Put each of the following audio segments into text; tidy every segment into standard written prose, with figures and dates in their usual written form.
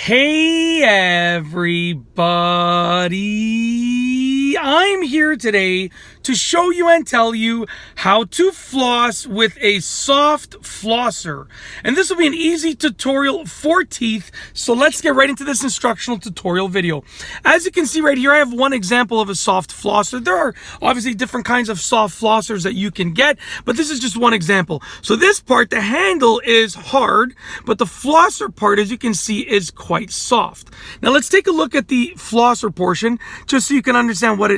Hey everybody, I'm here today to show you and tell you how to floss with a soft flosser. And this will be an easy tutorial for teeth, so let's get right into this instructional tutorial video. As you can see right here, I have one example of a soft flosser. There are obviously different kinds of soft flossers that you can get, but this is just one example. So this part, the handle is hard, but the flosser part, as you can see, is quite soft. Now let's take a look at the flosser portion, just so you can understand what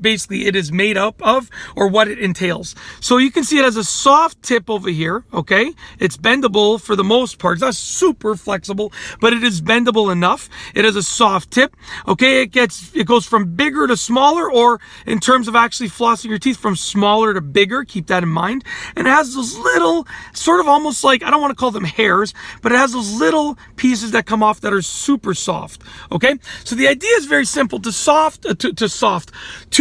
basically it is made up of, or what it entails. So you can see it has a soft tip over here. Okay, it's bendable for the most part. It's not super flexible, but it is bendable enough. It has a soft tip. Okay, it goes from bigger to smaller, or in terms of actually flossing your teeth, from smaller to bigger. Keep that in mind. And it has those little, sort of almost like, I don't want to call them hairs, but it has those little pieces that come off that are super soft. Okay, so the idea is very simple. To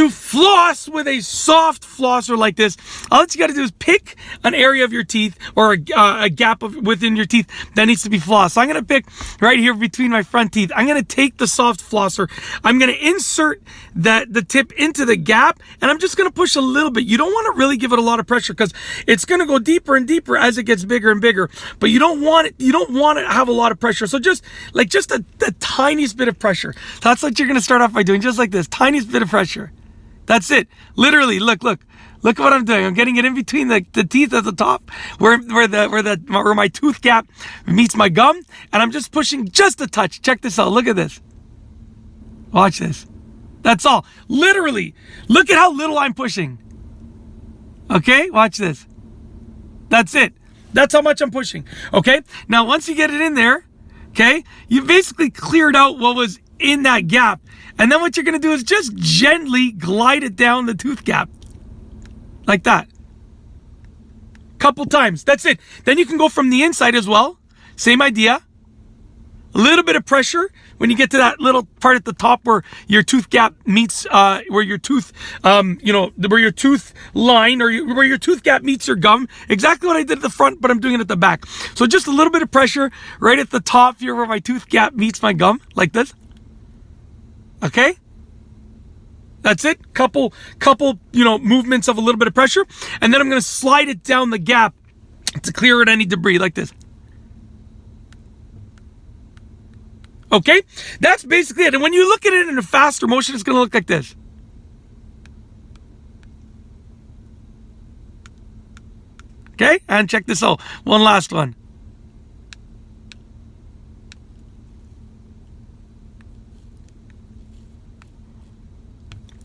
floss with a soft flosser like this, all that you got to do is pick an area of your teeth, or a gap within your teeth that needs to be flossed. So I'm going to pick right here between my front teeth. I'm going to take the soft flosser. I'm going to insert the tip into the gap, and I'm just going to push a little bit. You don't want to really give it a lot of pressure, because it's going to go deeper and deeper as it gets bigger and bigger. But you don't want to have a lot of pressure. So just the tiniest bit of pressure. That's what you're going to start off by doing, just like this, tiniest bit of pressure. That's it. Literally, look at what I'm doing. I'm getting it in between the teeth at the top, where my tooth gap meets my gum, and I'm just pushing just a touch. Check this out. Look at this. Watch this. That's all. Literally, look at how little I'm pushing. Okay, watch this. That's it. That's how much I'm pushing. Okay, now once you get it in there, okay, you basically cleared out what was in that gap. And then what you're going to do is just gently glide it down the tooth gap. Like that. Couple times. That's it. Then you can go from the inside as well. Same idea. A little bit of pressure when you get to that little part at the top where your tooth gap meets, where your tooth, where your tooth line, or where your tooth gap meets your gum. Exactly what I did at the front, but I'm doing it at the back. So just a little bit of pressure right at the top here where my tooth gap meets my gum, like this. Okay? That's it. Couple, movements of a little bit of pressure. And then I'm going to slide it down the gap to clear out any debris, like this. Okay? That's basically it. And when you look at it in a faster motion, it's going to look like this. Okay? And check this out. One last one.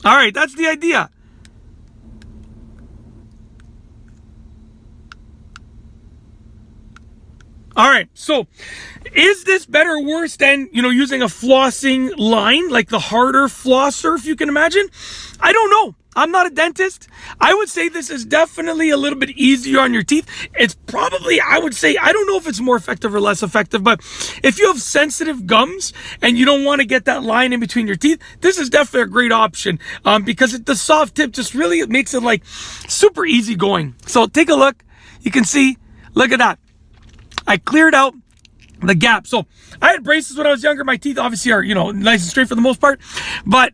All right, that's the idea. All right, so is this better or worse than, using a flossing line, like the harder flosser, if you can imagine? I don't know. I'm not a dentist. I would say this is definitely a little bit easier on your teeth. It's probably, I would say, I don't know if it's more effective or less effective, but if you have sensitive gums and you don't want to get that line in between your teeth, this is definitely a great option, because the soft tip just really makes it like super easy going. So take a look. You can see, look at that. I cleared out the gap. So I had braces when I was younger. My teeth obviously are, nice and straight for the most part, but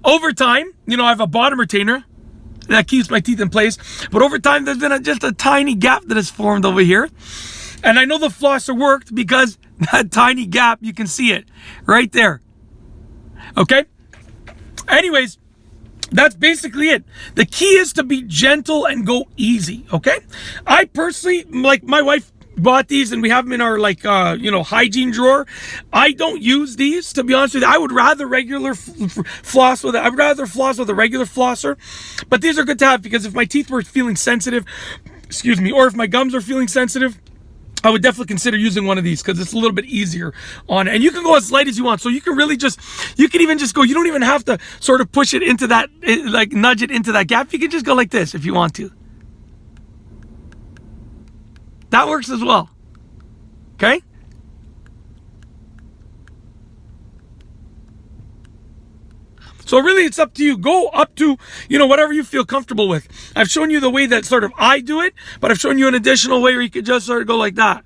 over time, I have a bottom retainer that keeps my teeth in place. But over time, there's been just a tiny gap that has formed over here. And I know the flosser worked because that tiny gap, you can see it right there. Okay? Anyways, that's basically it. The key is to be gentle and go easy, okay? I personally, like my wife, bought these and we have them in our hygiene drawer. I don't use these, to be honest with you. I would rather floss with a regular flosser, but these are good to have, because if my teeth were feeling sensitive, or if my gums are feeling sensitive, I would definitely consider using one of these, because it's a little bit easier on it. And you can go as light as you want. So you can really you can even just go, you don't even have to sort of push it into that, like nudge it into that gap. You can just go like this if you want to. That works as well. Okay? So really, it's up to you. Go up to, whatever you feel comfortable with. I've shown you the way that sort of I do it, but I've shown you an additional way where you could just sort of go like that.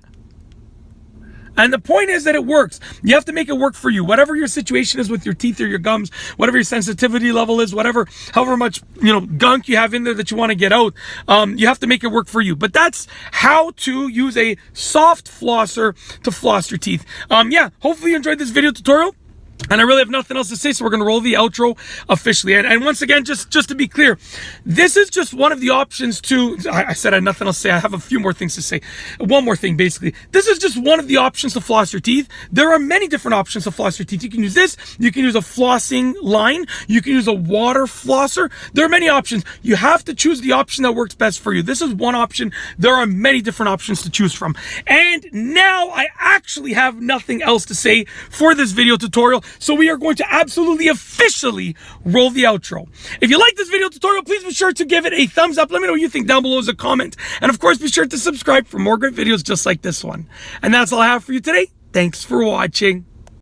And the point is that it works. You have to make it work for you. Whatever your situation is with your teeth or your gums, whatever your sensitivity level is, however much, gunk you have in there that you want to get out, you have to make it work for you. But that's how to use a soft flosser to floss your teeth. Yeah, hopefully you enjoyed this video tutorial. And I really have nothing else to say, so we're going to roll the outro officially. And once again, just to be clear, this is just one of the options to... I said I had nothing else to say. I have a few more things to say. One more thing, basically. This is just one of the options to floss your teeth. There are many different options to floss your teeth. You can use this. You can use a flossing line. You can use a water flosser. There are many options. You have to choose the option that works best for you. This is one option. There are many different options to choose from. And now I actually have nothing else to say for this video tutorial. So we are going to absolutely officially roll the outro. If you like this video tutorial, please be sure to give it a thumbs up. Let me know what you think down below as a comment. And of course, be sure to subscribe for more great videos just like this one. And that's all I have for you today. Thanks for watching.